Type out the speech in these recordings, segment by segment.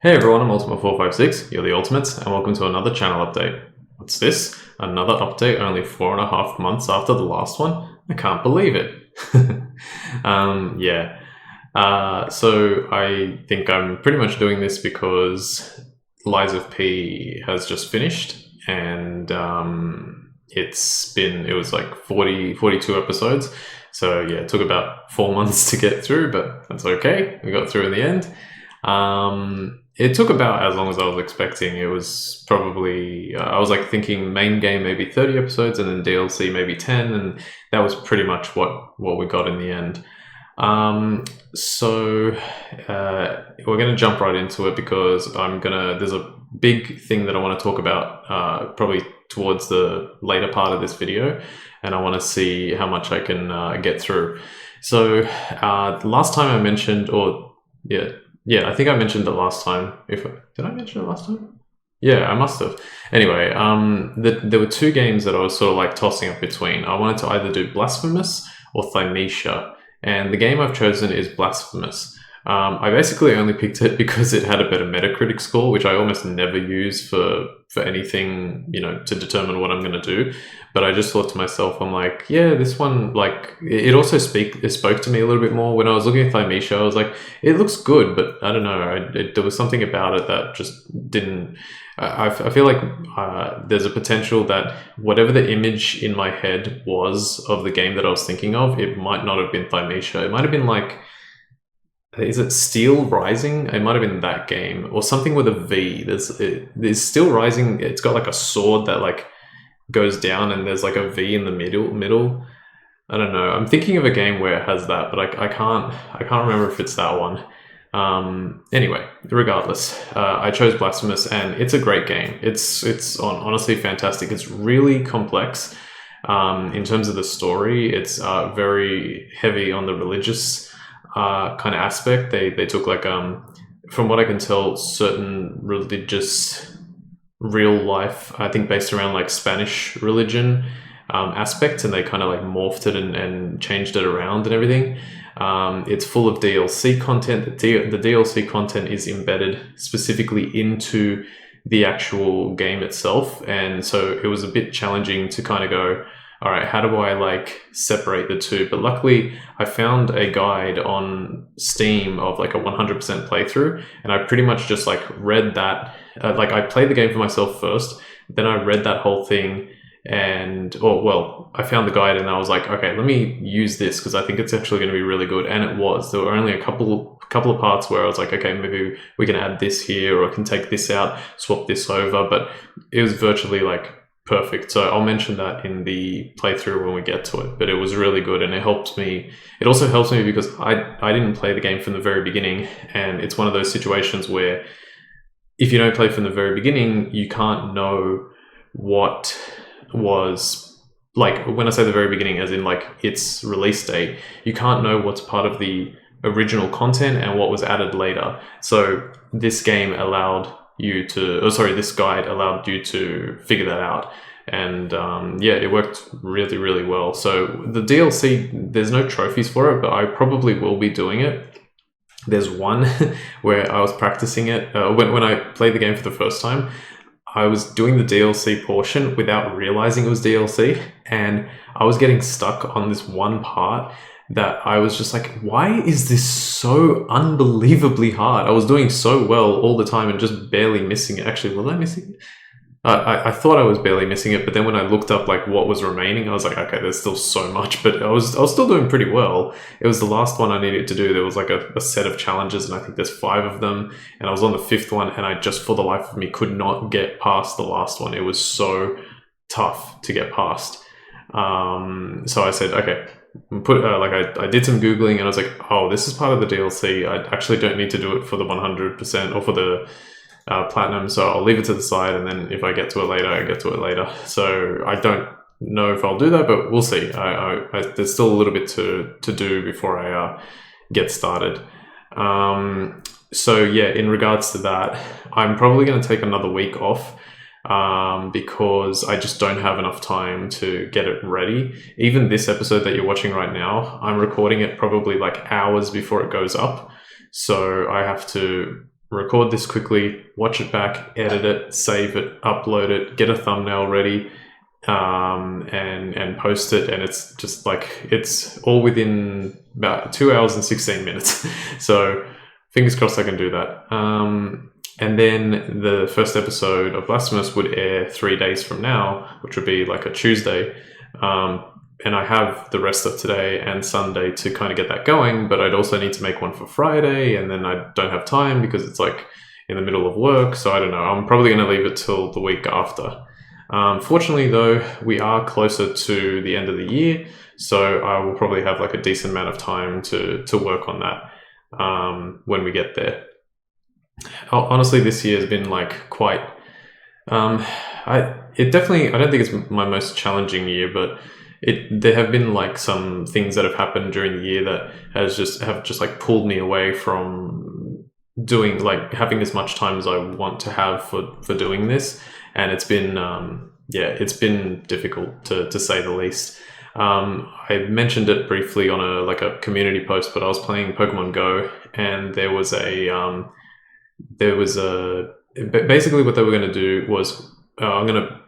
Hey everyone, I'm Ultimate456, you're the Ultimates, and welcome to another channel update. What's this? Another update only 4.5 months after the last one? I can't believe it. Yeah. So I think I'm pretty much doing this because Lies of P has just finished, and it was like 42 episodes. So yeah, it took about 4 months to get through, but that's okay. We got through in the end. It took about as long as I was expecting. It was probably, I was like thinking main game maybe 30 episodes and then DLC maybe 10, and that was pretty much what we got in the end. So we're going to jump right into it because there's a big thing that I want to talk about probably towards the later part of this video, and I want to see how much I can get through. So the last time I mentioned, yeah, I think I mentioned it last time. Did I mention it last time? Yeah, I must have. Anyway, there were two games that I was sort of like tossing up between. I wanted to either do Blasphemous or Thymesia, and the game I've chosen is Blasphemous. I basically only picked it because it had a better Metacritic score, which I almost never use for anything, to determine what I'm going to do. But I just thought to myself, I'm like, yeah, this one, like, it also spoke to me a little bit more. When I was looking at Thymesia, I was like, it looks good, but I don't know. There was something about it that just didn't. I feel like there's a potential that whatever the image in my head was of the game that I was thinking of, it might not have been Thymesia. It might have been like, is it Steel Rising? It might have been that game or something with a V. There's Steel Rising. It's got like a sword that like goes down and there's like a V in the middle. I don't know. I'm thinking of a game where it has that, but I can't remember if it's that one. Anyway, regardless, I chose Blasphemous, and it's a great game. It's honestly fantastic. It's really complex. In terms of the story, it's very heavy on the religious kind of aspect. They took like from what I can tell, certain religious real life, I think based around like Spanish religion aspects, and they kind of like morphed it and changed it around and everything. It's full of DLC content. The DLC content is embedded specifically into the actual game itself, and so it was a bit challenging to kind of go, all right, how do I like separate the two? But luckily I found a guide on Steam of like a 100% playthrough, and I pretty much just like read that. Like I played the game for myself first, then I read that whole thing, I found the guide and I was like, okay, let me use this because I think it's actually going to be really good. And it was. There were only a couple of parts where I was like, okay, maybe we can add this here, or I can take this out, swap this over, but it was virtually like perfect. So I'll mention that in the playthrough when we get to it, but it was really good, and it helped me. It also helps me because I didn't play the game from the very beginning, and it's one of those situations where if you don't play from the very beginning, you can't know what was, like, when I say the very beginning as in like its release date, you can't know what's part of the original content and what was added later. So this game allowed you to, this guide allowed you to figure that out. And yeah, it worked really, really well. So the DLC, there's no trophies for it, but I probably will be doing it. There's one where I was practicing it when I played the game for the first time. I was doing the DLC portion without realizing it was DLC, and I was getting stuck on this one part that I was just like, why is this so unbelievably hard? I was doing so well all the time and just barely missing it. Actually, was I missing it? I thought I was barely missing it, but then when I looked up like what was remaining, I was like, okay, there's still so much, but I was still doing pretty well. It was the last one I needed to do. There was like a set of challenges, and I think there's 5 of them, and I was on the 5th one, and I just, for the life of me, could not get past the last one. It was so tough to get past. So I said, okay, I did some Googling, and I was like, oh, this is part of the DLC. I actually don't need to do it for the 100% or for the platinum, so I'll leave it to the side, and then if I get to it later, I get to it later. So I don't know if I'll do that, but we'll see. There's still a little bit to do before I get started. So yeah, in regards to that, I'm probably going to take another week off because I just don't have enough time to get it ready. Even this episode that you're watching right now, I'm recording it probably like hours before it goes up. So I have to record this quickly, watch it back, edit it, save it, upload it, get a thumbnail ready, and post it. And it's just like, it's all within about 2 hours and 16 minutes. So fingers crossed I can do that. And then the first episode of Blasphemous would air 3 days from now, which would be like a Tuesday. And I have the rest of today and Sunday to kind of get that going, but I'd also need to make one for Friday, and then I don't have time because it's like in the middle of work. So I don't know. I'm probably going to leave it till the week after. Fortunately, though, we are closer to the end of the year, so I will probably have like a decent amount of time to work on that when we get there. Honestly, this year has been like quite. I don't think it's my most challenging year, but there have been like some things that have happened during the year that have just like pulled me away from doing, like, having as much time as I want to have for doing this. And it's been, it's been difficult to say the least. I mentioned it briefly on a community post, but I was playing Pokemon Go, and there was basically what they were going to do was, I'm going to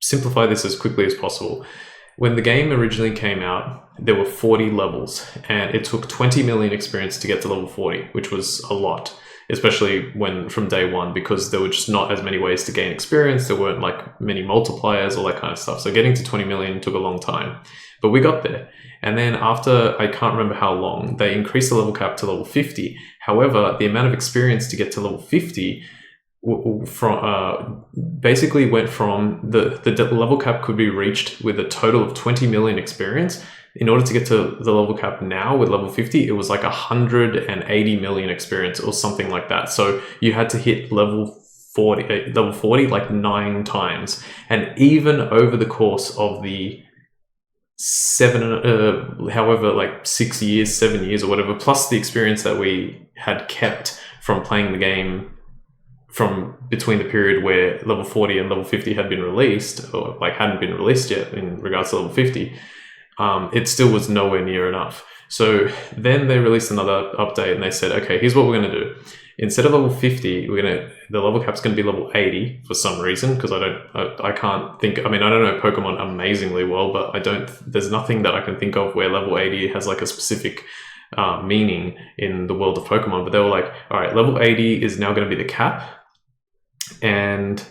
simplify this as quickly as possible. When the game originally came out, there were 40 levels, and it took 20 million experience to get to level 40, which was a lot, especially from day one, because there were just not as many ways to gain experience. There weren't like many multipliers, all that kind of stuff. So getting to 20 million took a long time, but we got there. And then after, I can't remember how long, they increased the level cap to level 50. However, the amount of experience to get to level 50 basically went from the level cap could be reached with a total of 20 million experience. In order to get to the level cap now with level 50, it was like 180 million experience or something like that. So you had to hit level 40 like 9 times. And even over the course of the 7 years or whatever, plus the experience that we had kept from playing the game from between the period where level 40 and level 50 had been released, or like hadn't been released yet in regards to level 50, it still was nowhere near enough. So then they released another update, and they said, okay, here's what we're going to do. Instead of level 50, the level cap's going to be level 80 for some reason, because I can't think, I mean, I don't know Pokemon amazingly well, but there's nothing that I can think of where level 80 has like a specific meaning in the world of Pokemon. But they were like, all right, level 80 is now going to be the cap, and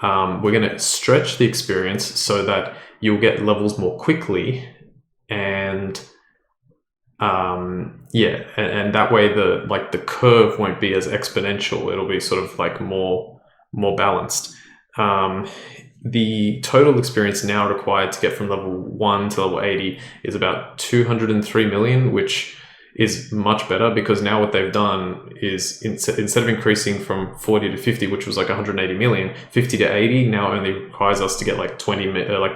we're going to stretch the experience so that you'll get levels more quickly, and and that way the curve won't be as exponential. It'll be sort of like more balanced. The total experience now required to get from level 1 to level 80 is about 203 million, which is much better, because now what they've done is instead of increasing from 40 to 50, which was like 180 million, 50 to 80 now only requires us to get like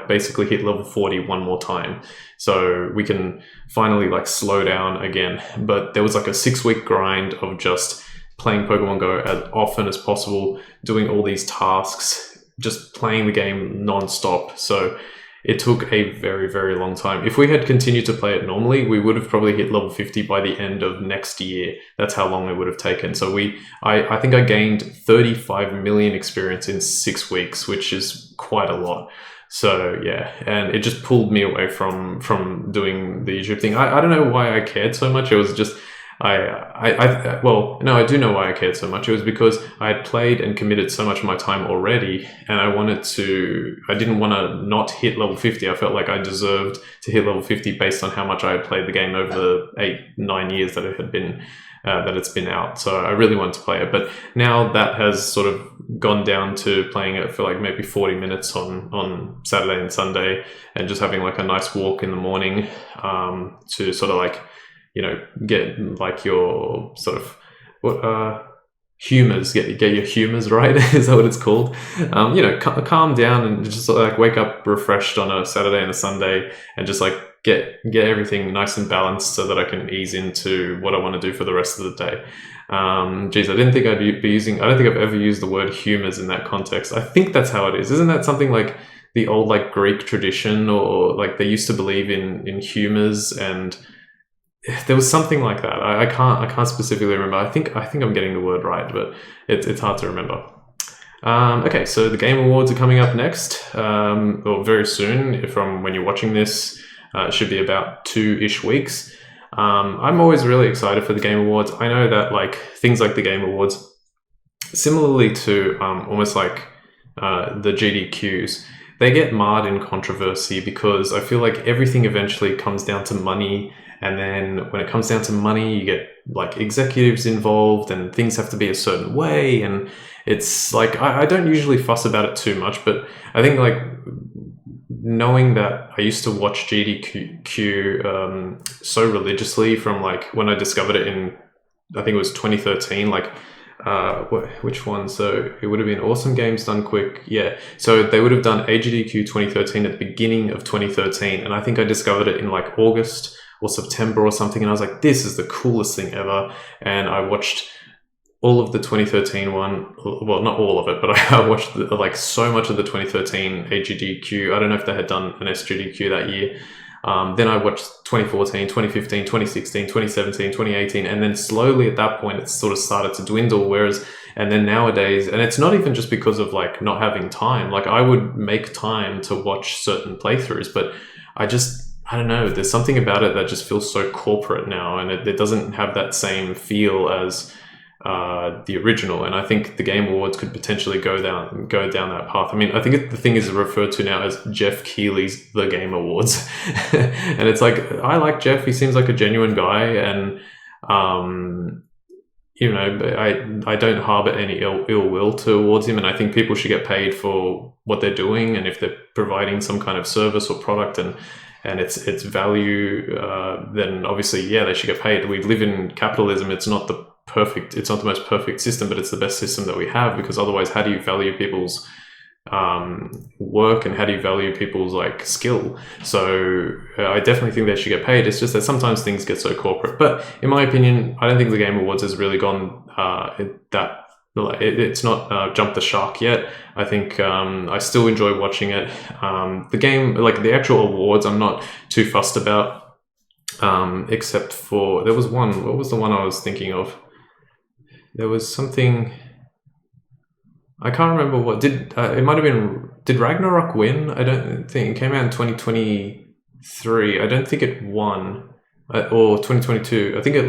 basically hit level 40 one more time. So we can finally like slow down again. But there was like a 6-week grind of just playing Pokemon Go as often as possible, doing all these tasks, just playing the game non-stop. So it took a very, very long time. If we had continued to play it normally, we would have probably hit level 50 by the end of next year. That's how long it would have taken. So I think I gained 35 million experience in 6 weeks, which is quite a lot. So yeah, and it just pulled me away from doing the YouTube thing. I don't know why I cared so much. It was just, I do know why I cared so much. It was because I had played and committed so much of my time already, and I didn't want to not hit level 50. I felt like I deserved to hit level 50 based on how much I had played the game over the 8-9 years that it had been, that it's been out. So I really wanted to play it. But now that has sort of gone down to playing it for like maybe 40 minutes on Saturday and Sunday, and just having like a nice walk in the morning, to sort of like, get like your sort of humors, get your humors right. Is that what it's called? Calm down and just like wake up refreshed on a Saturday and a Sunday, and just like get everything nice and balanced so that I can ease into what I want to do for the rest of the day. I don't think I've ever used the word humors in that context. I think that's how it is. Isn't that something like the old like Greek tradition, or like they used to believe in humors, and there was something like that. I can't specifically remember. I think I'm getting the word right, but it's hard to remember. Okay, so the Game Awards are coming up next, or very soon. From when you're watching this, it should be about 2-ish weeks. I'm always really excited for the Game Awards. I know that like things like the Game Awards, similarly to almost like the GDQs, they get marred in controversy because I feel like everything eventually comes down to money. And then when it comes down to money, you get like executives involved and things have to be a certain way. And it's like, I don't usually fuss about it too much, but I think like knowing that I used to watch GDQ so religiously from like when I discovered it in, I think it was 2013, like which one? So it would have been Awesome Games Done Quick. Yeah. So they would have done AGDQ 2013 at the beginning of 2013. And I think I discovered it in like August or September or something. And I was like, this is the coolest thing ever. And I watched all of the 2013 one. Well, not all of it, but I watched like so much of the 2013 AGDQ. I don't know if they had done an SGDQ that year. Then I watched 2014, 2015, 2016, 2017, 2018. And then slowly at that point, it sort of started to dwindle. And then nowadays, and it's not even just because of like not having time. Like I would make time to watch certain playthroughs, but I don't know. There's something about it that just feels so corporate now. And it doesn't have that same feel as the original, and I think the Game Awards could potentially go down that path. I mean, I think the thing is referred to now as Jeff Keighley's The Game Awards, and it's like I like Jeff. He seems like a genuine guy, and I don't harbor any ill will towards him, and I think people should get paid for what they're doing, and if they're providing some kind of service or product and its value, then obviously, yeah, they should get paid. We live in capitalism. It's not the most perfect system, but it's the best system that we have, because otherwise how do you value people's work, and how do you value people's like skill? So I definitely think they should get paid. It's just that sometimes things get so corporate, but in my opinion, I don't think the Game Awards has really gone it's not jumped the shark yet. I think I still enjoy watching it. The game, like the actual awards, I'm not too fussed about, except for there was one. What was the one I was thinking of? There was something, I can't remember what it might have been. Did Ragnarok win? I don't think it came out in 2023. I don't think it won, or 2022. I think it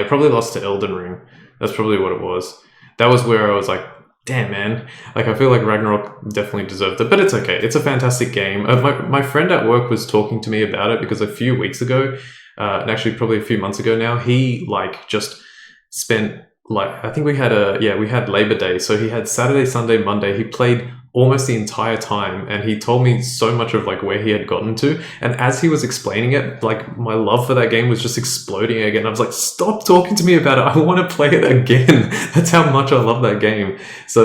probably lost to Elden Ring. That's probably what it was. That was where I was like, damn, man. Like, I feel like Ragnarok definitely deserved it, but it's okay. It's a fantastic game. My friend at work was talking to me about it because a few weeks ago, and actually probably a few months ago now, he like just spent like, I think we had Labor Day. So he had Saturday, Sunday, Monday. He played almost the entire time, and he told me so much of like where he had gotten to. And as he was explaining it, like my love for that game was just exploding again. I was like, stop talking to me about it. I want to play it again. That's how much I love that game. So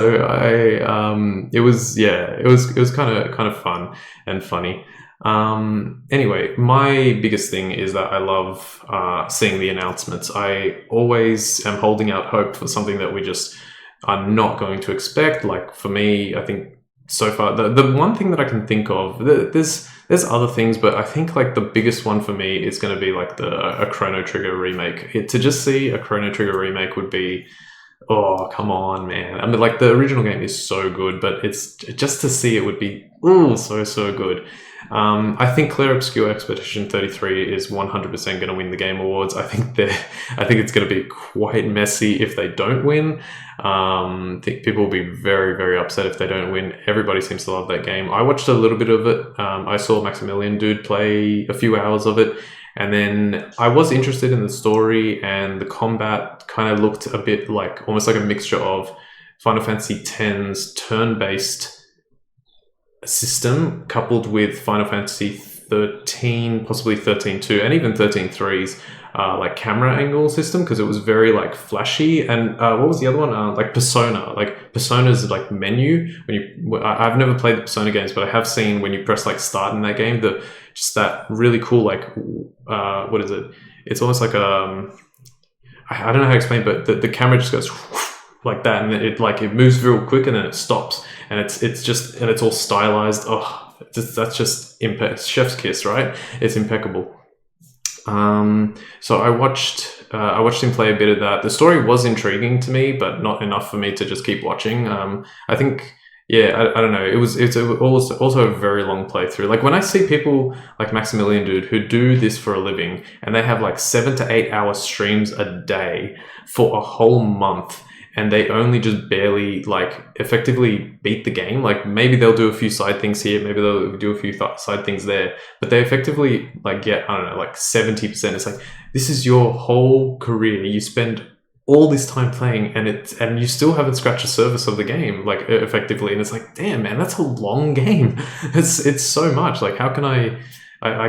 it was kind of fun and funny. Anyway, my biggest thing is that I love seeing the announcements. I always am holding out hope for something that we just are not going to expect. Like for me, I think so far the one thing that I can think of, there's other things, but I think like the biggest one for me is going to be like a Chrono Trigger remake. To just see a Chrono Trigger remake would be, oh, come on, man. I mean, like the original game is so good, but it's just to see it would be so good. I think Clair Obscur Expedition 33 is 100% going to win the Game Awards. I think it's going to be quite messy if they don't win. I think people will be very, very upset if they don't win. Everybody seems to love that game. I watched a little bit of it. I saw Maximilian Dude play a few hours of it. And then I was interested in the story, and the combat kind of looked a bit like almost like a mixture of Final Fantasy X's turn-based system coupled with Final Fantasy 13, possibly 13.2, and even 13.3's like camera angle system, because it was very like flashy. And what was the other one? Like Persona. Like Persona's like menu. I've never played the Persona games, but I have seen when you press like start in that game, just that really cool like what is it? It's almost like I don't know how to explain, but the camera just goes like that, and it moves real quick, and then it stops, and it's all stylized. Oh, that's just chef's kiss, right? It's impeccable. So I watched him play a bit of that. The story was intriguing to me, but not enough for me to just keep watching. I think, yeah, I don't know. Also a very long playthrough. Like when I see people like Maximilian Dude who do this for a living and they have like 7 to 8 hour streams a day for a whole month, and they only just barely like effectively beat the game. Like maybe they'll do a few side things here, maybe they'll do a few side things there, but they effectively like get, I don't know, like 70%. It's like, this is your whole career. You spend all this time playing and you still haven't scratched the surface of the game, like effectively. And it's like, damn, man, that's a long game. It's so much. Like, how can I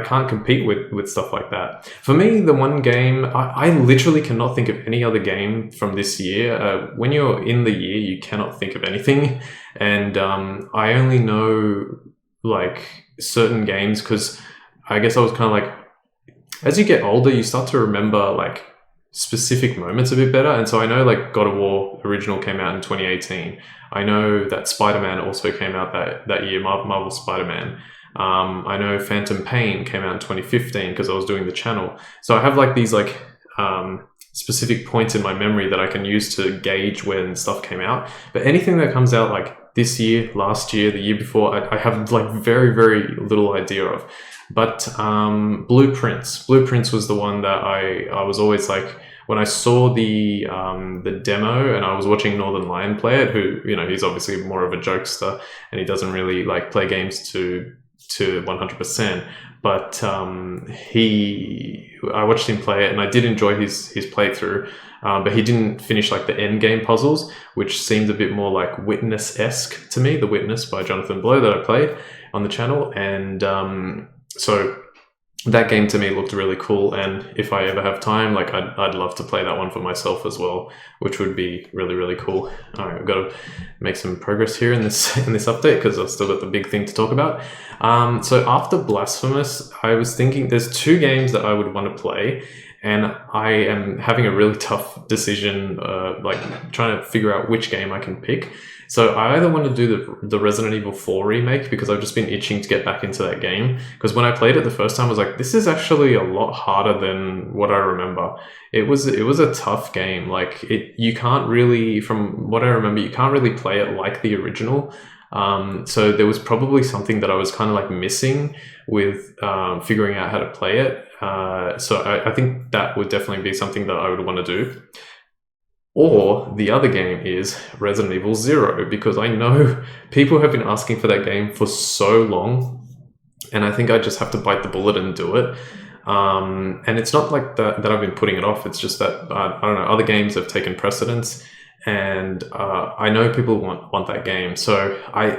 can't compete with stuff like that. For me, the one game, I literally cannot think of any other game from this year. When you're in the year, you cannot think of anything. And I only know like certain games because I guess I was kind of like, as you get older, you start to remember like specific moments a bit better. And so I know like God of War original came out in 2018. I know that Spider-Man also came out that year, Marvel Spider-Man. I know Phantom Pain came out in 2015 because I was doing the channel. So I have like these like specific points in my memory that I can use to gauge when stuff came out. But anything that comes out like this year, last year, the year before, I have like very, very little idea of. But Blueprints was the one that I was always like, when I saw the demo and I was watching Northern Lion play it, who, you know, he's obviously more of a jokester and he doesn't really like play games to 100%, but I watched him play it and I did enjoy his playthrough, but he didn't finish like the end game puzzles, which seemed a bit more like Witness-esque to me, The Witness by Jonathan Blow that I played on the channel. And so that game to me looked really cool, and if I ever have time, like I'd love to play that one for myself as well, which would be really, really cool. All right, I've got to make some progress here in this update because I've still got the big thing to talk about. So after Blasphemous, I was thinking there's 2 games that I would want to play, and I am having a really tough decision, like trying to figure out which game I can pick. So I either want to do the Resident Evil 4 remake because I've just been itching to get back into that game. Because when I played it the first time, I was like, this is actually a lot harder than what I remember. It was a tough game. Like you can't really, from what I remember, you can't really play it like the original. So there was probably something that I was kind of like missing with figuring out how to play it. So I think that would definitely be something that I would want to do. Or the other game is Resident Evil 0, because I know people have been asking for that game for so long, and I think I just have to bite the bullet and do it. And it's not like that I've been putting it off. It's just that, I don't know, other games have taken precedence, and I know people want that game. So I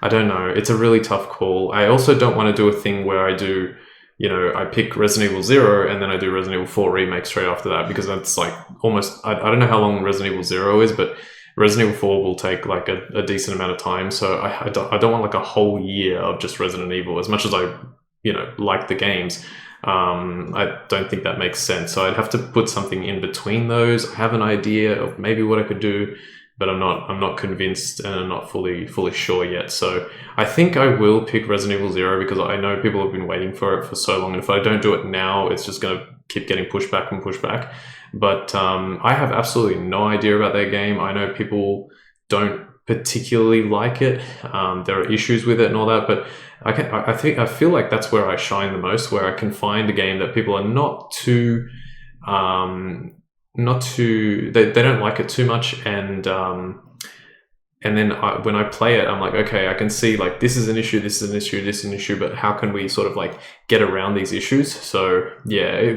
don't know. It's a really tough call. I also don't want to do a thing where I do, you know, I pick Resident Evil 0 and then I do Resident Evil 4 Remake straight after that, because that's like almost, I don't know how long Resident Evil 0 is, but Resident Evil 4 will take like a decent amount of time. So I don't want like a whole year of just Resident Evil, as much as I, you know, like the games. I don't think that makes sense. So I'd have to put something in between those. I have an idea of maybe what I could do, but I'm not convinced, and I'm not fully sure yet. So I think I will pick Resident Evil 0 because I know people have been waiting for it for so long, and if I don't do it now, it's just going to keep getting pushed back and pushed back. But I have absolutely no idea about that game. I know people don't particularly like it. There are issues with it and all that, but I feel like that's where I shine the most, where I can find a game that people are not too they don't like it too much, and then when I play it, I'm like, okay, I can see like this is an issue, this is an issue, this is an issue, but how can we sort of like get around these issues? So yeah,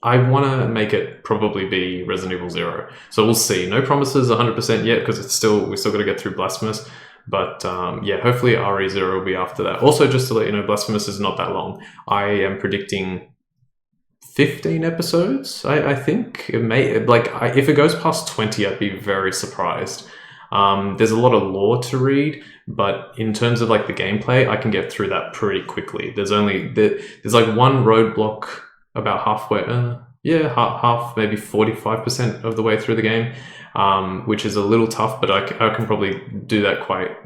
I want to make it probably be Resident Evil 0. So we'll see. No promises 100% yet, because we still got to get through Blasphemous. But yeah, hopefully RE0 will be after that. Also, just to let you know, Blasphemous is not that long. I am predicting 15 episodes, I think. It may, like, if it goes past 20, I'd be very surprised. There's a lot of lore to read, but in terms of like the gameplay, I can get through that pretty quickly. There's like one roadblock about halfway, half, maybe 45% of the way through the game, which is a little tough, but I can probably do that quite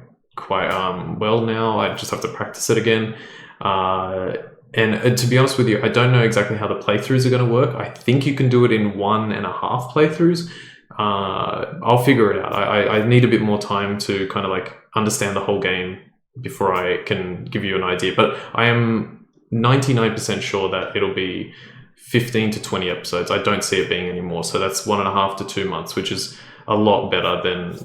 well now. I just have to practice it again. And to be honest with you, I don't know exactly how the playthroughs are going to work. I think you can do it in 1.5 playthroughs. I'll figure it out. I need a bit more time to kind of like understand the whole game before I can give you an idea. But I am 99% sure that it'll be 15 to 20 episodes. I don't see it being any more. So that's 1.5 to 2 months, which is a lot better than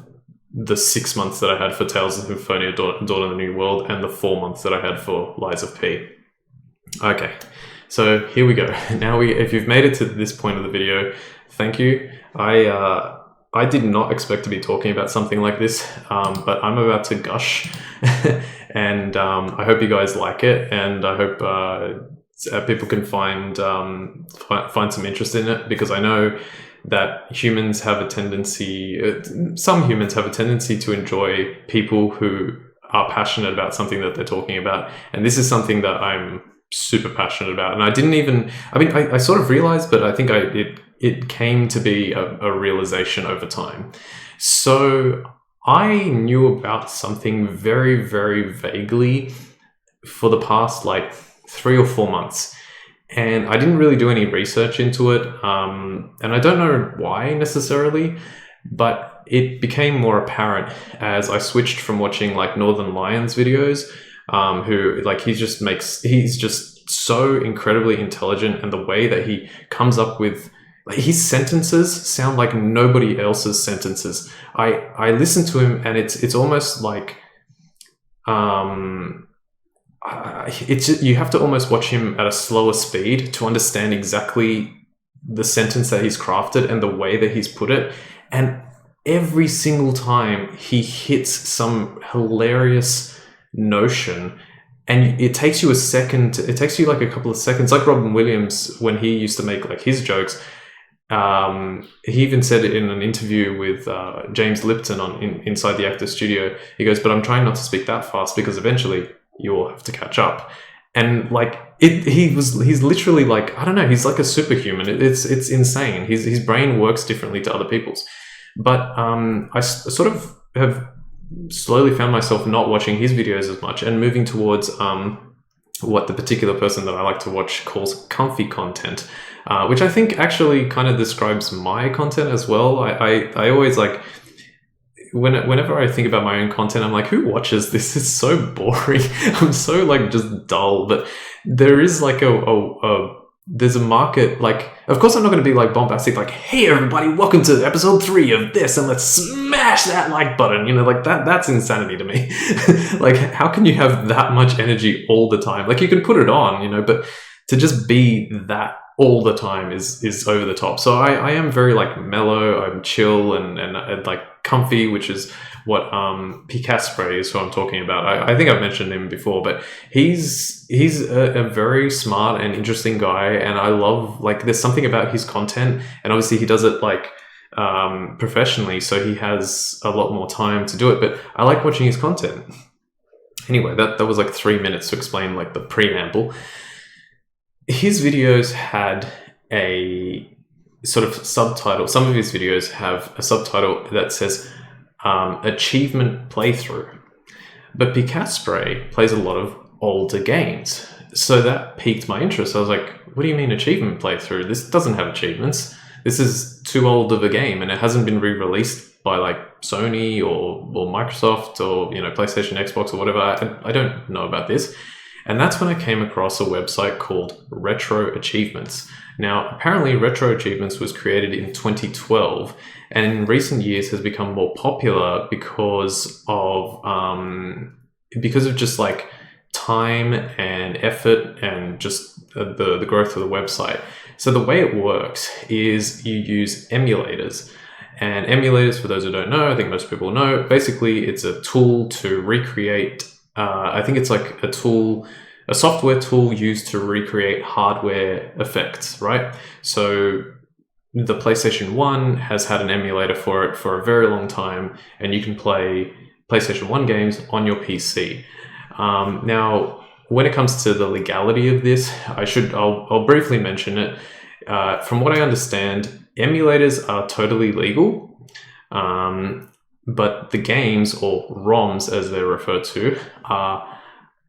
the 6 months that I had for Tales of Symphonia, Dawn of the New World, and the 4 months that I had for Lies of P. Okay, so here we go. Now, if you've made it to this point of the video, thank you. I did not expect to be talking about something like this, but I'm about to gush, and I hope you guys like it, and I hope people can find some interest in it, because I know that humans have a tendency, some humans have a tendency to enjoy people who are passionate about something that they're talking about, and this is something that I'm super passionate about. And I sort of realized, but I think it came to be a realization over time. So I knew about something very, very vaguely for the past like 3 or 4 months. And I didn't really do any research into it. And I don't know why necessarily, but it became more apparent as I switched from watching like Northern Lions videos, who like he's just so incredibly intelligent, and the way that he comes up with, like, his sentences sound like nobody else's sentences. I listen to him, and it's almost like you have to almost watch him at a slower speed to understand exactly the sentence that he's crafted and the way that he's put it. And every single time he hits some hilarious notion, and it takes you like a couple of seconds, like Robin Williams when he used to make like his jokes. He even said it in an interview with James Lipton on Inside the Actors Studio. He goes, "But I'm trying not to speak that fast because eventually you'll have to catch up." And like he's literally like, I don't know, he's like a superhuman. It's insane. His brain works differently to other people's. But I sort of have slowly found myself not watching his videos as much and moving towards what the particular person that I like to watch calls comfy content, which I think actually kind of describes my content as well. I always like, whenever I think about my own content, I'm like, who watches this? It's so boring. I'm so like just dull. But there is like there's a market. Like, of course I'm not going to be like bombastic, like, "Hey everybody, welcome to episode 3 of this, and let's smash that like button." You know, like that's insanity to me. Like, how can you have that much energy all the time? Like, you can put it on, you know, but to just be that all the time is over the top. So I am very like mellow, I'm chill and like comfy, which is what Picaspre is who I'm talking about. I think I've mentioned him before, but he's a very smart and interesting guy, and I love, like, there's something about his content, and obviously he does it like professionally, so he has a lot more time to do it, but I like watching his content. Anyway, that was like 3 minutes to explain like the preamble. His videos had a sort of subtitle. Some of his videos have a subtitle that says achievement playthrough. But Picaspre plays a lot of older games. So that piqued my interest. I was like, what do you mean achievement playthrough? This doesn't have achievements. This is too old of a game, and it hasn't been re-released by like Sony or Microsoft or, you know, PlayStation, Xbox or whatever. I don't know about this. And that's when I came across a website called Retro Achievements. Now, apparently Retro Achievements was created in 2012 and in recent years has become more popular because of just like time and effort and just the growth of the website. So the way it works is you use emulators. And emulators, for those who don't know, I think most people know, basically it's a tool to recreate, I think it's like a software tool used to recreate hardware effects, right? So the PlayStation 1 has had an emulator for it for a very long time, and you can play PlayStation 1 games on your PC. Now, when it comes to the legality of this, I'll briefly mention it. From what I understand, emulators are totally legal, but the games, or ROMs as they're referred to, are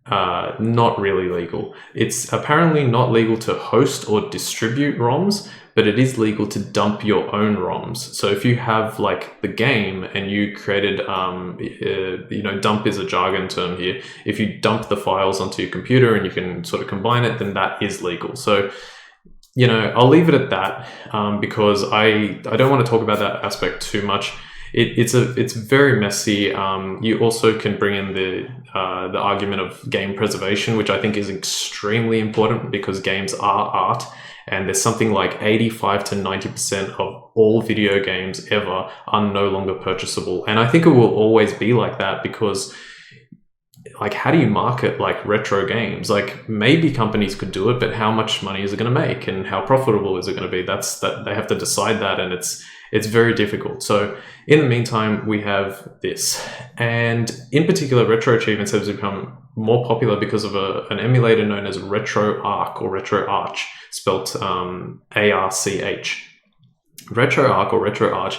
not really legal. It's apparently not legal to host or distribute ROMs, but it is legal to dump your own ROMs. So if you have like the game and you created, dump is a jargon term here. If you dump the files onto your computer and you can sort of combine it, then that is legal. So, I'll leave it at that because I don't want to talk about that aspect too much. It's very messy. You also can bring in the argument of game preservation, which I think is extremely important because games are art, and there's something like 85 to 90% of all video games ever are no longer purchasable. And I think it will always be like that because, like, how do you market like retro games? Like, maybe companies could do it, but how much money is it going to make, and how profitable is it going to be? That they have to decide that, and it's very difficult. So in the meantime, we have this, and in particular, retro achievements have become more popular because of an emulator known as RetroArch or RetroArch, spelt ARCH. RetroArch or RetroArch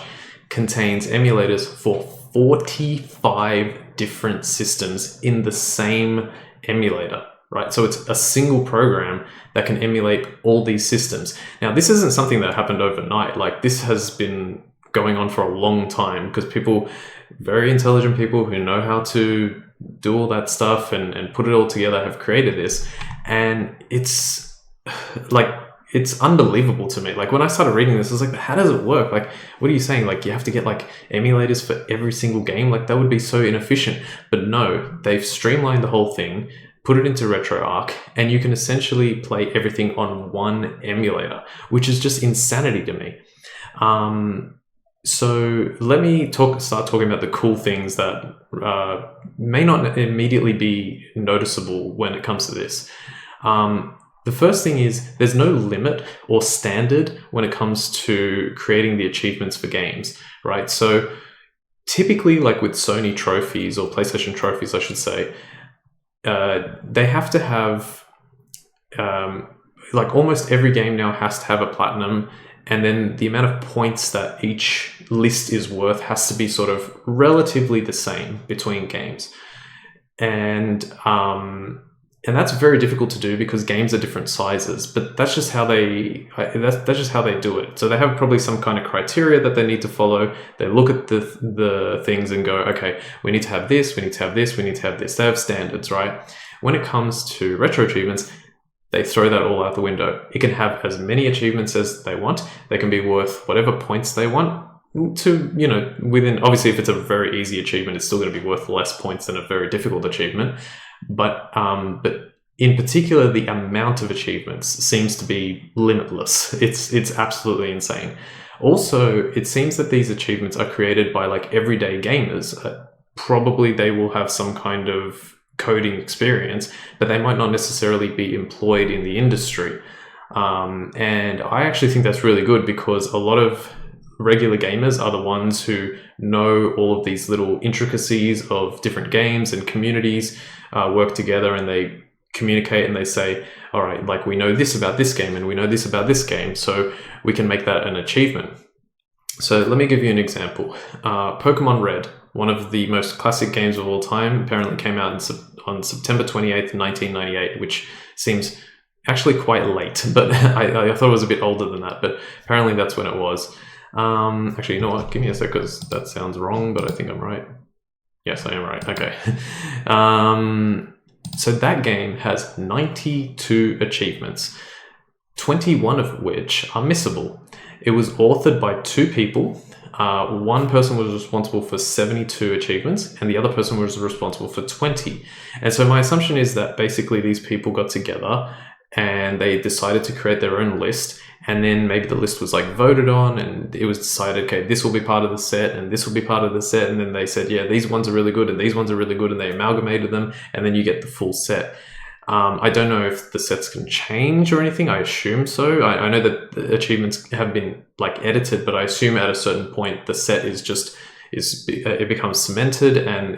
contains emulators for 45 different systems in the same emulator, right? So it's a single program that can emulate all these systems. Now, this isn't something that happened overnight. Like, this has been going on for a long time because very intelligent people who know how to do all that stuff and put it all together have created this. And it's like, it's unbelievable to me. Like, when I started reading this, I was like, how does it work? Like, what are you saying? Like, you have to get like emulators for every single game? Like, that would be so inefficient. But no, they've streamlined the whole thing, put it into RetroArch, and you can essentially play everything on one emulator, which is just insanity to me. So let me start talking about the cool things that may not immediately be noticeable when it comes to this. The first thing is there's no limit or standard when it comes to creating the achievements for games, right? So typically, like with Sony trophies or PlayStation trophies, I should say, they have to have, like, almost every game now has to have a platinum, and then the amount of points that each list is worth has to be sort of relatively the same between games. And that's very difficult to do because games are different sizes, but that's just how they do it. So they have probably some kind of criteria that they need to follow. They look at the things and go, okay, we need to have this, we need to have this, we need to have this. They have standards, right? When it comes to retro achievements, they throw that all out the window. It can have as many achievements as they want. They can be worth whatever points they want to, within, obviously if it's a very easy achievement, it's still going to be worth less points than a very difficult achievement. But in particular, the amount of achievements seems to be limitless. It's absolutely insane. Also, it seems that these achievements are created by like everyday gamers. Probably they will have some kind of coding experience, but they might not necessarily be employed in the industry. And I actually think that's really good because a lot of regular gamers are the ones who know all of these little intricacies of different games, and communities work together and they communicate and they say, all right, like, we know this about this game and we know this about this game, so we can make that an achievement. So let me give you an example. Pokemon Red, one of the most classic games of all time, apparently came out on September 28th, 1998, which seems actually quite late, but I thought it was a bit older than that, but apparently that's when it was. Actually, you know what? Give me a sec, because that sounds wrong, but I think I'm right. Yes, I am right. Okay. So that game has 92 achievements, 21 of which are missable. It was authored by two people. One person was responsible for 72 achievements and the other person was responsible for 20. And so my assumption is that basically these people got together and they decided to create their own list, and then maybe the list was like voted on and it was decided, okay, this will be part of the set and this will be part of the set, and then they said, yeah, these ones are really good and these ones are really good, and they amalgamated them, and then you get the full set. I don't know if the sets can change or anything. I assume so. I know that the achievements have been like edited, but I assume at a certain point the set it becomes cemented, and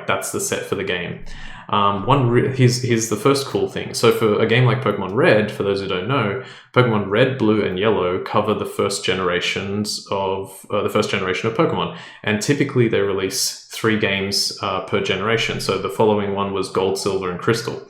that's the set for the game. Here's the first cool thing. So for a game like Pokemon Red, for those who don't know, Pokemon Red, Blue, and Yellow cover the first generation of Pokemon, and typically they release 3 games per generation. So the following one was Gold, Silver, and Crystal.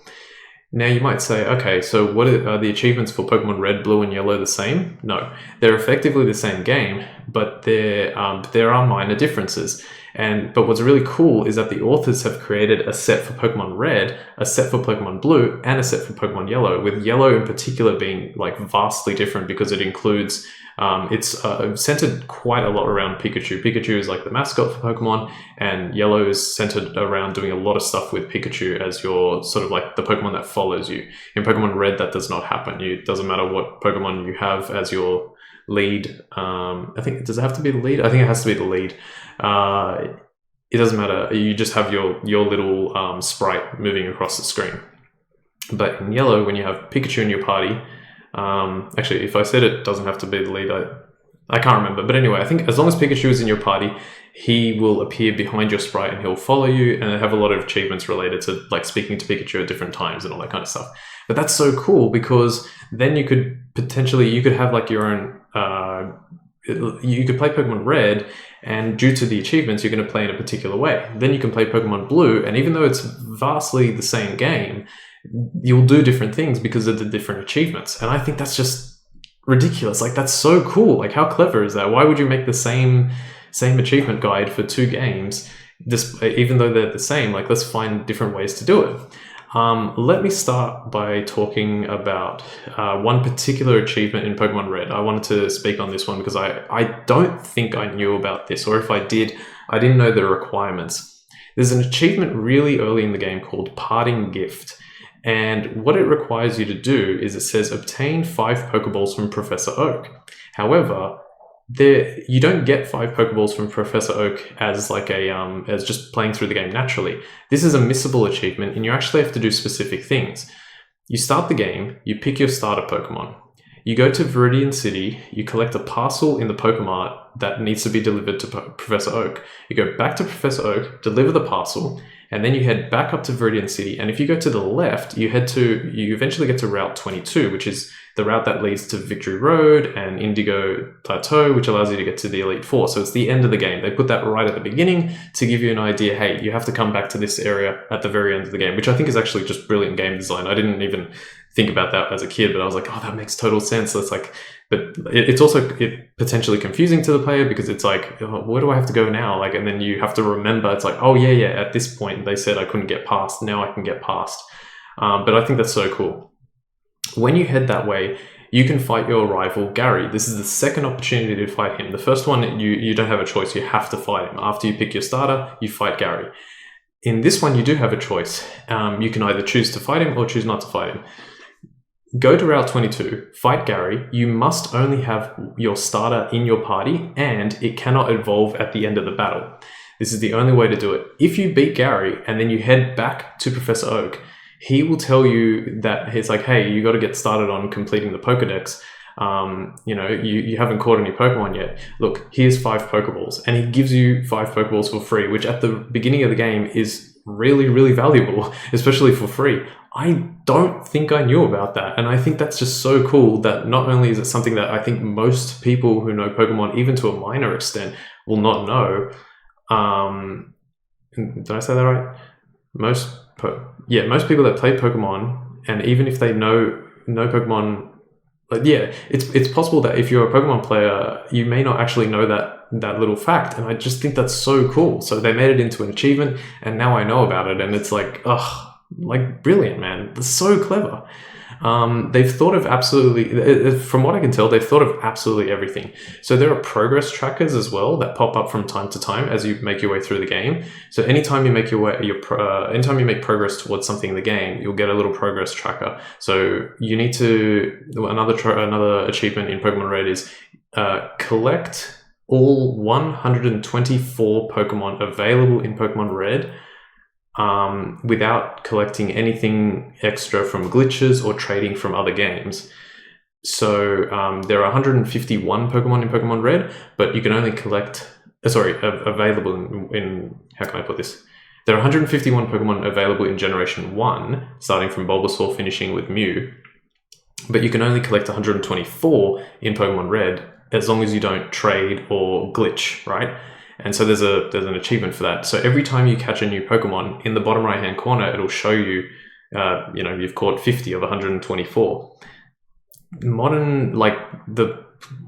Now you might say, okay, so what are the achievements for Pokemon Red, Blue, and Yellow the same? No, they're effectively the same game, but there are minor differences. But what's really cool is that the authors have created a set for Pokemon Red, a set for Pokemon Blue, and a set for Pokemon Yellow, with Yellow in particular being like vastly different because it includes, it's centered quite a lot around Pikachu. Pikachu is like the mascot for Pokemon, and Yellow is centered around doing a lot of stuff with Pikachu as your sort of like the Pokemon that follows you. In Pokemon Red, that does not happen. It doesn't matter what Pokemon you have as your lead. I think, does it have to be the lead? I think it has to be the lead. It doesn't matter. You just have your little sprite moving across the screen. But in Yellow, when you have Pikachu in your party, actually, if I said it doesn't have to be the lead, I can't remember. But anyway, I think as long as Pikachu is in your party, he will appear behind your sprite and he'll follow you, and have a lot of achievements related to like speaking to Pikachu at different times and all that kind of stuff. But that's so cool because then you could have like your own, you could play Pokemon Red, and due to the achievements, you're going to play in a particular way. Then you can play Pokemon Blue, and even though it's vastly the same game, you'll do different things because of the different achievements. And I think that's just ridiculous. Like, that's so cool. Like, how clever is that? Why would you make the same achievement guide for 2 games, even though they're the same? Like, let's find different ways to do it. Let me start by talking about one particular achievement in Pokemon Red. I wanted to speak on this one because I don't think I knew about this, or if I did, I didn't know the requirements. There's an achievement really early in the game called Parting Gift. And what it requires you to do is it says obtain 5 Pokeballs from Professor Oak. However, you don't get 5 Pokeballs from Professor Oak as like as just playing through the game naturally. This is a missable achievement, and you actually have to do specific things. You start the game, you pick your starter Pokemon. You go to Viridian City, you collect a parcel in the Pokemart that needs to be delivered to Professor Oak. You go back to Professor Oak, deliver the parcel, and then you head back up to Viridian City. And if you go to the left, you eventually get to Route 22, which is the route that leads to Victory Road and Indigo Plateau, which allows you to get to the Elite Four. So it's the end of the game. They put that right at the beginning to give you an idea, hey, you have to come back to this area at the very end of the game, which I think is actually just brilliant game design. I didn't even think about that as a kid, but I was like, oh, that makes total sense. So it's like, but it's also potentially confusing to the player because it's like, oh, where do I have to go now? Like, and then you have to remember, it's like, oh yeah, at this point they said I couldn't get past, now I can get past. But I think that's so cool. When you head that way, you can fight your rival, Gary. This is the second opportunity to fight him. The first one, you don't have a choice. You have to fight him. After you pick your starter, you fight Gary. In this one, you do have a choice. You can either choose to fight him or choose not to fight him. Go to Route 22, fight Gary. You must only have your starter in your party, and it cannot evolve at the end of the battle. This is the only way to do it. If you beat Gary and then you head back to Professor Oak, he will tell you that he's like, hey, you got to get started on completing the Pokedex. You haven't caught any Pokemon yet. Look, here's 5 Pokeballs. And he gives you 5 Pokeballs for free, which at the beginning of the game is really, really valuable, especially for free. I don't think I knew about that. And I think that's just so cool that not only is it something that I think most people who know Pokemon, even to a minor extent, will not know. Did I say that right? Most people that play Pokemon, and even if they know Pokemon, it's possible that if you're a Pokemon player, you may not actually know that little fact. And I just think that's so cool. So they made it into an achievement, and now I know about it, and it's like, like brilliant, man. That's so clever. They've thought of absolutely, from what I can tell, they've thought of absolutely everything. So there are progress trackers as well that pop up from time to time as you make your way through the game. So anytime you make anytime you make progress towards something in the game, you'll get a little progress tracker. So you need to, another achievement in Pokemon Red is collect all 124 Pokemon available in Pokemon Red, without collecting anything extra from glitches or trading from other games. So there are 151 Pokemon in Pokemon Red, but you can only collect, available in, how can I put this? There are 151 Pokemon available in Generation 1, starting from Bulbasaur, finishing with Mew, but you can only collect 124 in Pokemon Red as long as you don't trade or glitch, right? And so there's an achievement for that. So every time you catch a new Pokemon, in the bottom right hand corner, it'll show you, you've caught 50 of 124. Modern, like the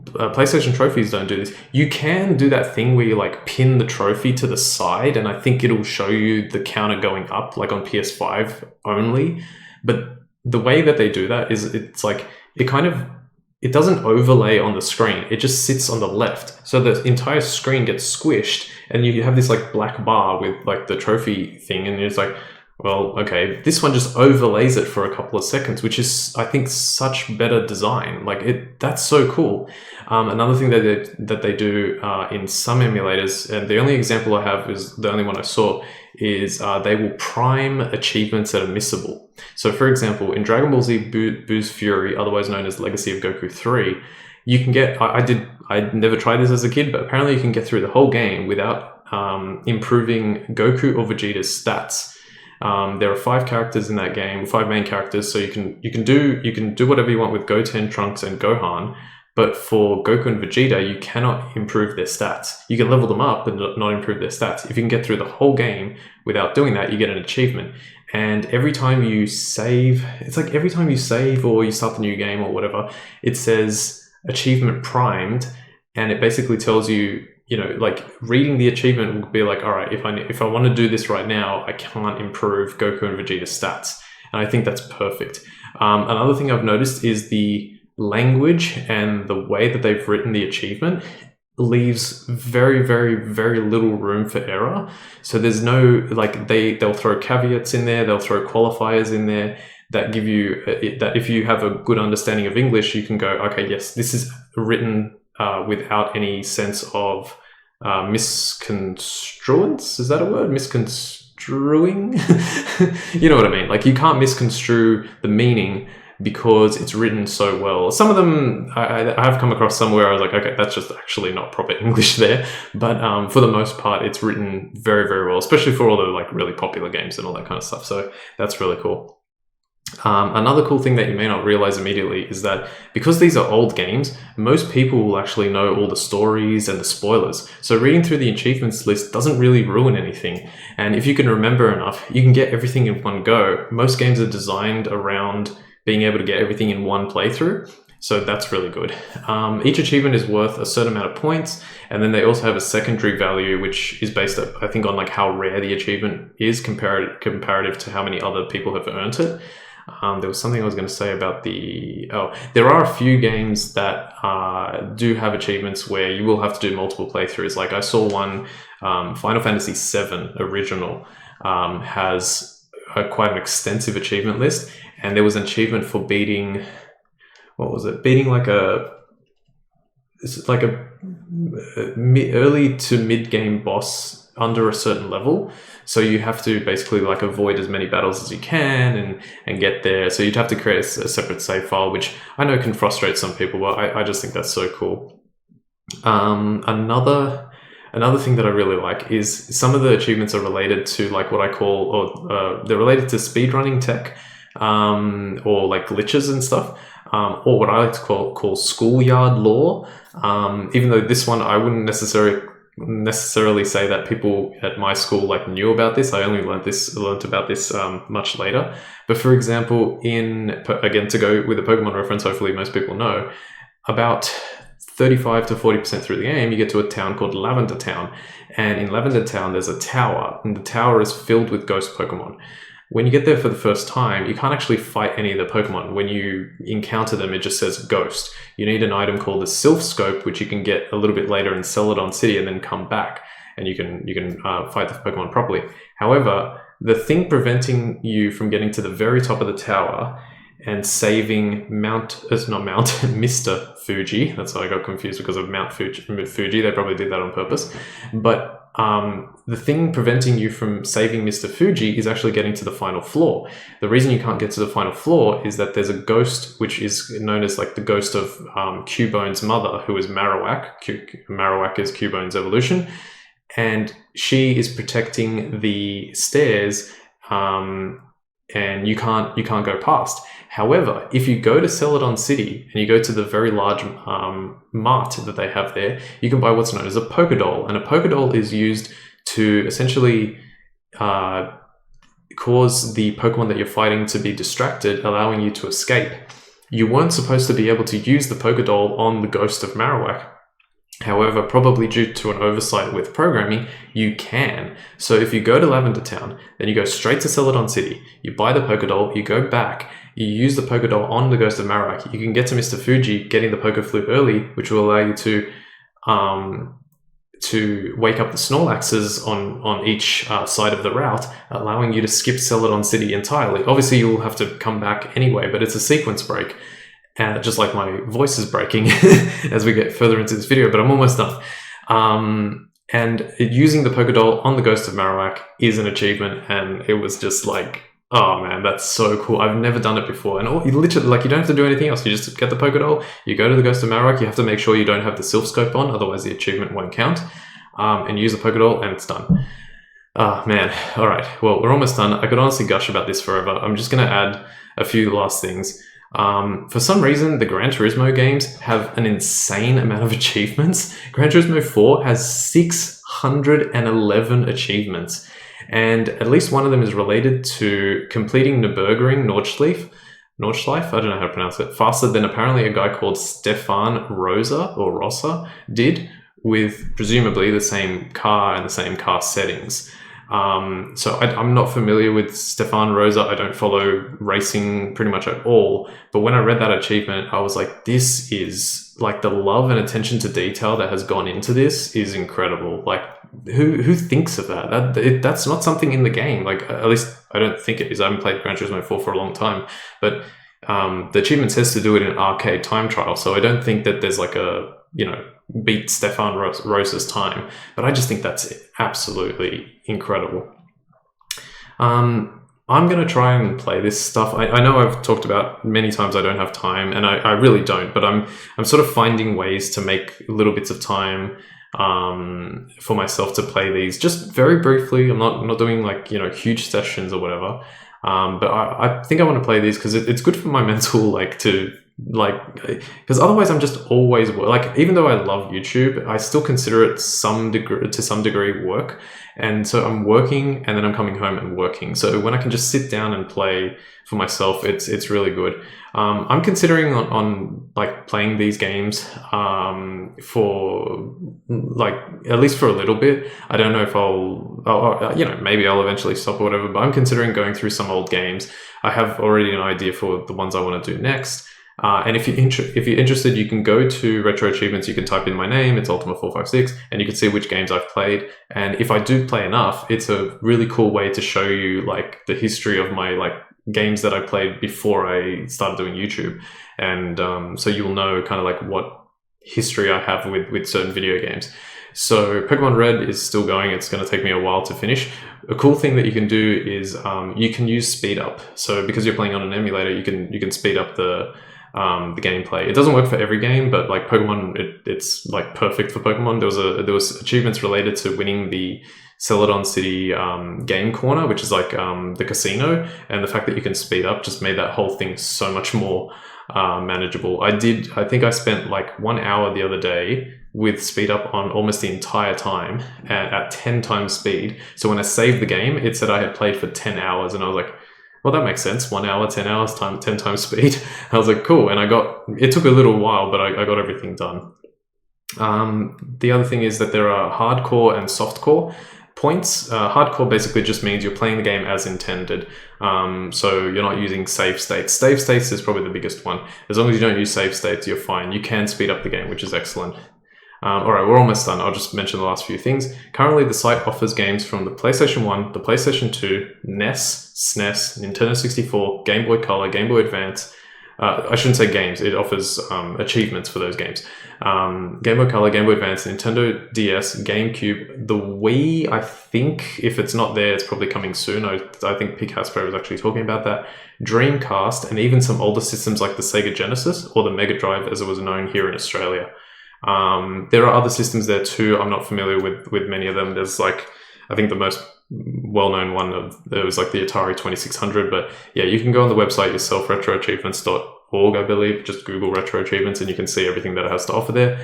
PlayStation trophies don't do this. You can do that thing where you like pin the trophy to the side, and I think it'll show you the counter going up, like on PS5 only. But the way that they do that is it's like it doesn't overlay on the screen. It just sits on the left. So the entire screen gets squished and you have this like black bar with like the trophy thing. And it's like, well, okay, this one just overlays it for a couple of seconds, which is, I think, such better design. Like that's so cool. Another thing that they do in some emulators, and the only example I have is the only one I saw, is they will prime achievements that are missable. So for example, in Dragon Ball Z Boo's Fury, otherwise known as Legacy of Goku 3, you can get, I never tried this as a kid, but apparently you can get through the whole game without improving Goku or Vegeta's stats. There are 5 characters in that game, 5 main characters, so you can do whatever you want with Goten, Trunks, and Gohan. But for Goku and Vegeta, you cannot improve their stats. You can level them up, but not improve their stats. If you can get through the whole game without doing that, you get an achievement. And every time you save, it's like every time you save or you start the new game or whatever, it says achievement primed, and it basically tells you, like reading the achievement will be like, all right, if I want to do this right now, I can't improve Goku and Vegeta's stats. And I think that's perfect. Another thing I've noticed is the language and the way that they've written the achievement leaves very, very, very little room for error. So there's no, like they'll throw caveats in there, they'll throw qualifiers in there that give you, that if you have a good understanding of English, you can go, okay, yes, this is written without any sense of misconstruence. Is that a word? Misconstruing? You know what I mean? Like you can't misconstrue the meaning because it's written so well. Some of them, I have come across some where I was like, okay, that's just actually not proper English there. But for the most part, it's written very, very well, especially for all the like really popular games and all that kind of stuff. So that's really cool. Another cool thing that you may not realize immediately is that because these are old games, most people will actually know all the stories and the spoilers. So reading through the achievements list doesn't really ruin anything. And if you can remember enough, you can get everything in one go. Most games are designed around being able to get everything in one playthrough. So that's really good. Each achievement is worth a certain amount of points. And then they also have a secondary value, which is based, I think, on like how rare the achievement is comparative to how many other people have earned it. There was something I was going to say about there are a few games that do have achievements where you will have to do multiple playthroughs. Like I saw one, Final Fantasy VII Original has quite an extensive achievement list, and there was an achievement for beating, what was it? Beating like a early to mid game boss under a certain level. So you have to basically like avoid as many battles as you can and get there. So you'd have to create a separate save file, which I know can frustrate some people, but I just think that's so cool. Another thing that I really like is some of the achievements are related to like what I call, or they're related to speedrunning tech, or like glitches and stuff, or what I like to call schoolyard lore. Even though this one I wouldn't necessarily say that people at my school like knew about this. I only learned about this much later. But for example, again, to go with a Pokemon reference, hopefully most people know, about 35 to 40% through the game, you get to a town called Lavender Town. And in Lavender Town, there's a tower, and the tower is filled with ghost Pokemon. When you get there for the first time, you can't actually fight any of the Pokemon. When you encounter them, it just says ghost. You need an item called the Sylph Scope, which you can get a little bit later in Celadon City and then come back, and you can fight the Pokemon properly. However, the thing preventing you from getting to the very top of the tower and saving Mr. Fuji, that's why I got confused because of Mount Fuji. They probably did that on purpose. But the thing preventing you from saving Mr. Fuji is actually getting to the final floor. The reason you can't get to the final floor is that there's a ghost, which is known as like the ghost of Cubone's mother, who is Marowak. Marowak is Cubone's evolution. And she is protecting the stairs, and you can't go past. However, if you go to Celadon City and you go to the very large mart that they have there, you can buy what's known as a Pokédoll. And a Pokédoll is used to essentially cause the Pokemon that you're fighting to be distracted, allowing you to escape. You weren't supposed to be able to use the Pokédoll on the Ghost of Marowak. However, probably due to an oversight with programming, you can. So if you go to Lavender Town, then you go straight to Celadon City, you buy the Pokédoll, you go back, you use the Pokédoll on the Ghost of Marowak, you can get to Mr. Fuji getting the Pokéflute early, which will allow you to wake up the Snorlaxes on each side of the route, allowing you to skip Celadon City entirely. Obviously, you'll have to come back anyway, but it's a sequence break. Just like my voice is breaking as we get further into this video, but I'm almost done. And using the Pokédoll on the Ghost of Marowak is an achievement, and it was just like, oh man, that's so cool. I've never done it before. And you literally, like, you don't have to do anything else. You just get the Pokédoll, you go to the Ghost of Marowak, you have to make sure you don't have the Silph Scope on, otherwise the achievement won't count. And use the Pokédoll, and it's done. Oh man, all right. Well, we're almost done. I could honestly gush about this forever. I'm just going to add a few last things. For some reason, the Gran Turismo games have an insane amount of achievements. Gran Turismo 4 has 611 achievements, and at least one of them is related to completing Nürburgring Nordschleife, I don't know how to pronounce it, faster than apparently a guy called Stefan Rosa did, with presumably the same car and the same car settings. So I'm not familiar with Stefan Rosa. I don't follow racing pretty much at all. But when I read that achievement, I was like, this is like the love and attention to detail that has gone into this is incredible. Like, who thinks of that? That's not something in the game. Like, at least I don't think it is. I haven't played Gran Turismo 4 for a long time, but the achievement says to do it in an arcade time trial. So I don't think that there's like a, beat Stefan Rosa's time, but I just think that's absolutely incredible. I'm going to try and play this stuff. I know I've talked about many times I don't have time, and I really don't, but I'm sort of finding ways to make little bits of time for myself to play these just very briefly. I'm not doing like, huge sessions or whatever. But I think I want to play these because it's good for my mental, because otherwise I'm just always even though I love YouTube, I still consider it to some degree work. And so I'm working and then I'm coming home and working. So when I can just sit down and play for myself, it's really good. I'm considering on playing these games for at least for a little bit. I don't know if maybe I'll eventually stop or whatever, but I'm considering going through some old games. I have already an idea for the ones I want to do next. And if you're interested, you can go to Retro Achievements. You can type in my name, it's Ultima456, and you can see which games I've played. And if I do play enough, it's a really cool way to show you the history of my games that I played before I started doing YouTube. And so you'll know kind of what history I have with certain video games. So Pokemon Red is still going. It's going to take me a while to finish. A cool thing that you can do is you can use speed up. So because you're playing on an emulator, you can speed up the gameplay. It doesn't work for every game, but Pokemon, it's perfect for Pokemon. There was achievements related to winning the Celadon City game corner, which is the casino, and the fact that you can speed up just made that whole thing so much more manageable. I think I spent 1 hour the other day with speed up on almost the entire time at 10 times speed. So when I saved the game, it said I had played for 10 hours, and I was like, well, that makes sense. 1 hour, 10 hours, 10 times speed. I was like, cool. And it took a little while, but I got everything done. The other thing is that there are hardcore and softcore points. Hardcore basically just means you're playing the game as intended. So you're not using save states. Save states is probably the biggest one. As long as you don't use save states, you're fine. You can speed up the game, which is excellent. All right, we're almost done. I'll just mention the last few things. Currently, the site offers games from the PlayStation 1, the PlayStation 2, NES, SNES, Nintendo 64, Game Boy Color, Game Boy Advance. I shouldn't say games. It offers achievements for those games. Game Boy Color, Game Boy Advance, Nintendo DS, GameCube, the Wii. I think if it's not there, it's probably coming soon. I think Pig Hasbro was actually talking about that. Dreamcast, and even some older systems like the Sega Genesis or the Mega Drive, as it was known here in Australia. There are other systems there too. I'm not familiar with many of them. There's I think the most well-known one it was like the Atari 2600. But yeah, you can go on the website yourself, retroachievements.org, I believe. Just Google Retro Achievements and you can see everything that it has to offer there.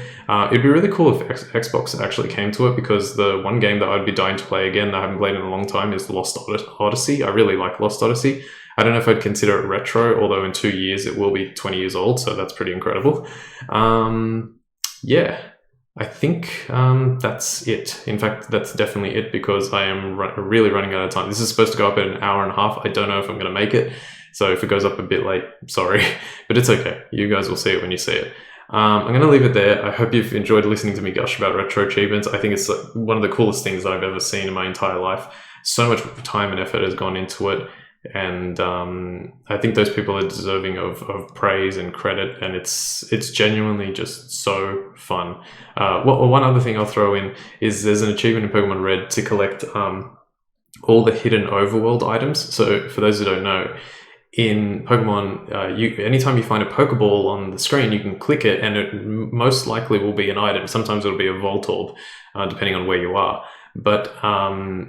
It'd be really cool if Xbox actually came to it, because the one game that I'd be dying to play again that I haven't played in a long time is Lost Odyssey. I really like Lost Odyssey. I don't know if I'd consider it retro, although in 2 years it will be 20 years old, so that's pretty incredible. Yeah, I think that's it. In fact, that's definitely it, because I am really running out of time. This is supposed to go up in an hour and a half. I don't know if I'm going to make it. So if it goes up a bit late, sorry, but it's okay. You guys will see it when you see it. I'm going to leave it there. I hope you've enjoyed listening to me gush about retro achievements. I think it's one of the coolest things that I've ever seen in my entire life. So much time and effort has gone into it. And I think those people are deserving of praise and credit, and it's genuinely just so fun. One other thing I'll throw in is there's an achievement in Pokemon Red to collect all the hidden overworld items. So for those who don't know, in Pokemon, anytime you find a Pokeball on the screen, you can click it and it most likely will be an item. Sometimes it'll be a Voltorb, depending on where you are. But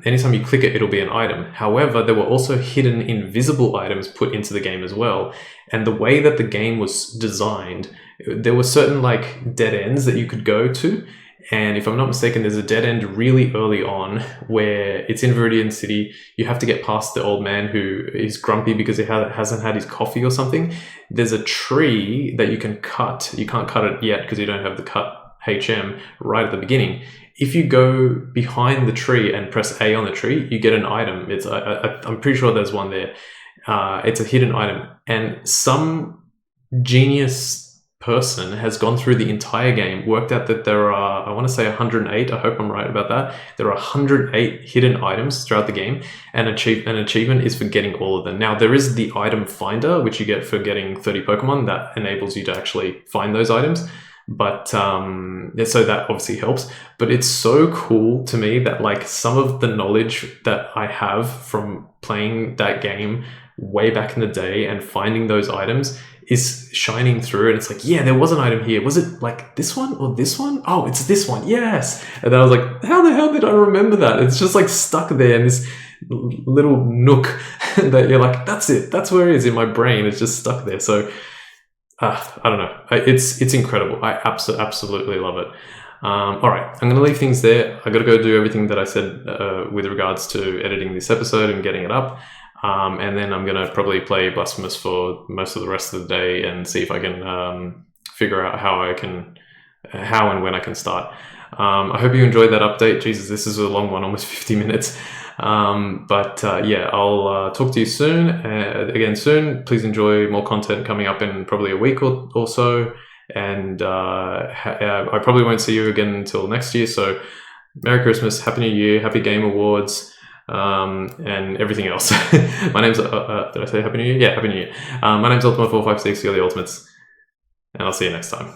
anytime you click it, it'll be an item. However, there were also hidden invisible items put into the game as well. And the way that the game was designed, there were certain like dead ends that you could go to. And if I'm not mistaken, there's a dead end really early on where it's in Viridian City. You have to get past the old man who is grumpy because he hasn't had his coffee or something. There's a tree that you can cut. You can't cut it yet because you don't have the cut HM right at the beginning. If you go behind the tree and press A on the tree, you get an item. I'm pretty sure there's one there. It's a hidden item. And some genius person has gone through the entire game, worked out that there are, I want to say 108, I hope I'm right about that. There are 108 hidden items throughout the game, and an achievement is for getting all of them. Now, there is the item finder, which you get for getting 30 Pokemon, that enables you to actually find those items. But so that obviously helps. But it's so cool to me that like some of the knowledge that I have from playing that game way back in the day and finding those items is shining through, and it's like, yeah, there was an item here. Was it like this one or this one? Oh, it's this one. Yes. And then I was like, how the hell did I remember that? It's just like stuck there in this little nook that you're like, that's it. That's where it is in my brain. It's just stuck there. So I don't know. It's incredible. I absolutely love it. All right, I'm going to leave things there. I got to go do everything that I said with regards to editing this episode and getting it up. And then I'm going to probably play Blasphemous for most of the rest of the day and see if I can figure out how and when I can start. I hope you enjoyed that update. Jesus, this is a long one, almost 50 minutes. Yeah, I'll talk to you soon. Again soon. Please enjoy more content coming up in probably a week or so. And I probably won't see you again until next year. So Merry Christmas, Happy New Year, Happy Game Awards. And everything else. My name's did I say Happy New Year? Yeah, Happy New Year. My name's Ultima456, you're the Ultimates, and I'll see you next time.